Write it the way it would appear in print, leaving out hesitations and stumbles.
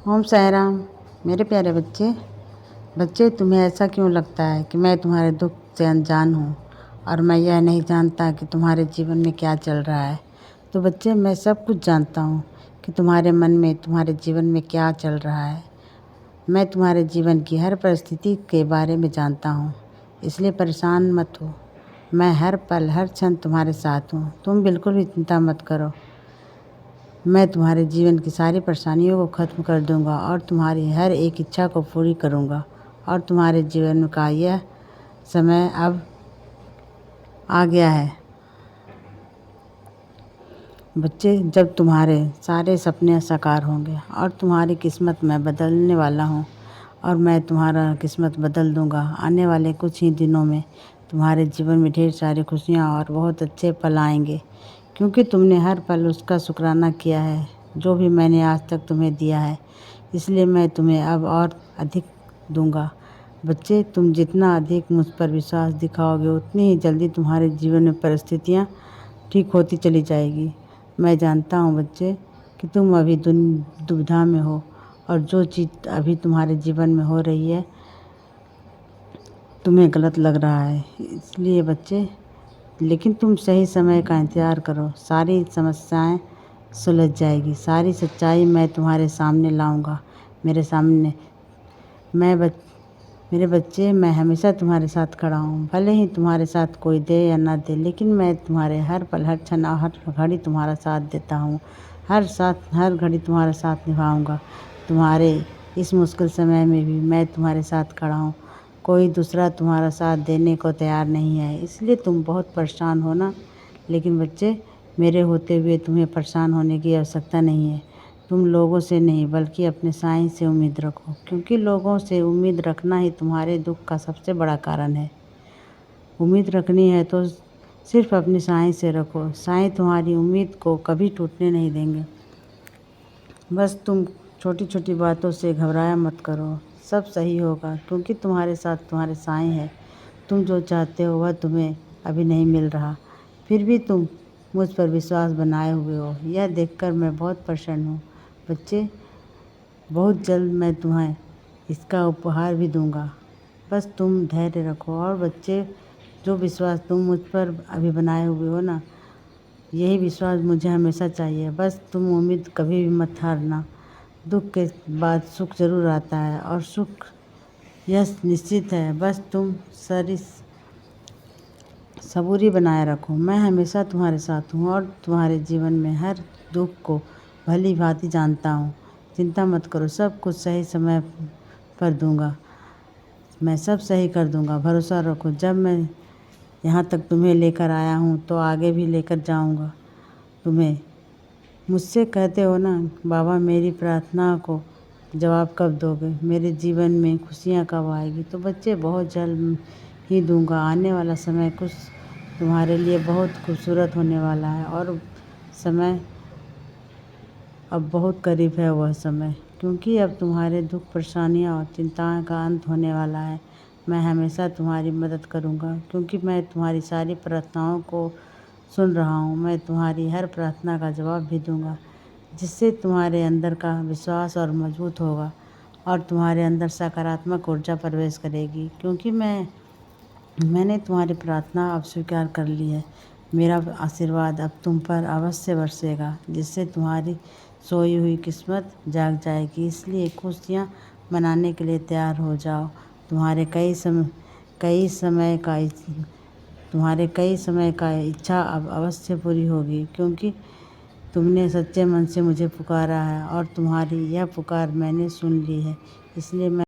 ओम साई राम। मेरे प्यारे बच्चे बच्चे तुम्हें ऐसा क्यों लगता है कि मैं तुम्हारे दुख से अनजान हूँ और मैं यह नहीं जानता कि तुम्हारे जीवन में क्या चल रहा है। तो बच्चे, मैं सब कुछ जानता हूँ कि तुम्हारे मन में, तुम्हारे जीवन में क्या चल रहा है। मैं तुम्हारे जीवन की हर परिस्थिति के बारे में जानता हूँ, इसलिए परेशान मत हो। मैं हर पल, हर क्षण तुम्हारे साथ हूँ। तुम बिल्कुल भी चिंता मत करो। मैं तुम्हारे जीवन की सारी परेशानियों को ख़त्म कर दूंगा और तुम्हारी हर एक इच्छा को पूरी करूंगा। और तुम्हारे जीवन का यह समय अब आ गया है बच्चे, जब तुम्हारे सारे सपने साकार होंगे और तुम्हारी किस्मत मैं बदलने वाला हूँ। और मैं तुम्हारा किस्मत बदल दूंगा। आने वाले कुछ ही दिनों में तुम्हारे जीवन में ढेर सारी खुशियाँ और बहुत अच्छे पल आएंगे, क्योंकि तुमने हर पल उसका शुक्राना किया है जो भी मैंने आज तक तुम्हें दिया है। इसलिए मैं तुम्हें अब और अधिक दूंगा। बच्चे, तुम जितना अधिक मुझ पर विश्वास दिखाओगे, उतनी ही जल्दी तुम्हारे जीवन में परिस्थितियाँ ठीक होती चली जाएगी। मैं जानता हूँ बच्चे कि तुम अभी दुविधा में हो और जो चीज़ अभी तुम्हारे जीवन में हो रही है तुम्हें गलत लग रहा है। इसलिए बच्चे, लेकिन तुम सही समय का इंतज़ार करो, सारी समस्याएं सुलझ जाएगी। सारी सच्चाई मैं तुम्हारे सामने लाऊंगा। मेरे सामने मेरे बच्चे, मैं हमेशा तुम्हारे साथ खड़ा हूँ। भले ही तुम्हारे साथ कोई दे या ना दे, लेकिन मैं तुम्हारे हर पल, हर क्षण और हर घड़ी तुम्हारा साथ देता हूँ। हर घड़ी तुम्हारा साथ निभाऊंगा। तुम्हारे इस मुश्किल समय में भी मैं तुम्हारे साथ खड़ा हूँ। कोई दूसरा तुम्हारा साथ देने को तैयार नहीं है, इसलिए तुम बहुत परेशान हो ना। लेकिन बच्चे, मेरे होते हुए तुम्हें परेशान होने की आवश्यकता नहीं है। तुम लोगों से नहीं, बल्कि अपने साईं से उम्मीद रखो, क्योंकि लोगों से उम्मीद रखना ही तुम्हारे दुख का सबसे बड़ा कारण है। उम्मीद रखनी है तो सिर्फ अपने साईं से रखो। साईं तुम्हारी उम्मीद को कभी टूटने नहीं देंगे। बस तुम छोटी छोटी बातों से घबराया मत करो, सब सही होगा, क्योंकि तुम्हारे साथ तुम्हारे साईं है। तुम जो चाहते हो वह तुम्हें अभी नहीं मिल रहा, फिर भी तुम मुझ पर विश्वास बनाए हुए हो। यह देखकर मैं बहुत प्रसन्न हूँ। बच्चे, बहुत जल्द मैं तुम्हें इसका उपहार भी दूंगा। बस तुम धैर्य रखो। और बच्चे, जो विश्वास तुम मुझ पर अभी बनाए हुए हो ना, यही विश्वास मुझे हमेशा चाहिए। बस तुम उम्मीद कभी भी मत हारना। दुख के बाद सुख ज़रूर आता है, और सुख यह निश्चित है। बस तुम सबूरी बनाए रखो। मैं हमेशा तुम्हारे साथ हूँ और तुम्हारे जीवन में हर दुख को भली भांति जानता हूँ। चिंता मत करो, सब कुछ सही समय पर दूंगा। मैं सब सही कर दूंगा, भरोसा रखो। जब मैं यहाँ तक तुम्हें लेकर आया हूँ तो आगे भी लेकर जाऊँगा तुम्हें। मुझसे कहते हो ना, बाबा मेरी प्रार्थना को जवाब कब दोगे, मेरे जीवन में खुशियाँ कब आएगी। तो बच्चे, बहुत जल्द ही दूंगा। आने वाला समय कुछ तुम्हारे लिए बहुत खूबसूरत होने वाला है, और समय अब बहुत करीब है वह समय, क्योंकि अब तुम्हारे दुख, परेशानियाँ और चिंताओं का अंत होने वाला है। मैं हमेशा तुम्हारी मदद करूँगा, क्योंकि मैं तुम्हारी सारी प्रार्थनाओं को सुन रहा हूँ। मैं तुम्हारी हर प्रार्थना का जवाब भी दूंगा, जिससे तुम्हारे अंदर का विश्वास और मजबूत होगा और तुम्हारे अंदर सकारात्मक ऊर्जा प्रवेश करेगी, क्योंकि मैंने तुम्हारी प्रार्थना अब स्वीकार कर ली है। मेरा आशीर्वाद अब तुम पर अवश्य बरसेगा, जिससे तुम्हारी सोई हुई किस्मत जाग जाएगी। इसलिए खुशियाँ मनाने के लिए तैयार हो जाओ। तुम्हारे कई समय का इच्छा अब अवश्य पूरी होगी, क्योंकि तुमने सच्चे मन से मुझे पुकारा है और तुम्हारी यह पुकार मैंने सुन ली है। इसलिए मैं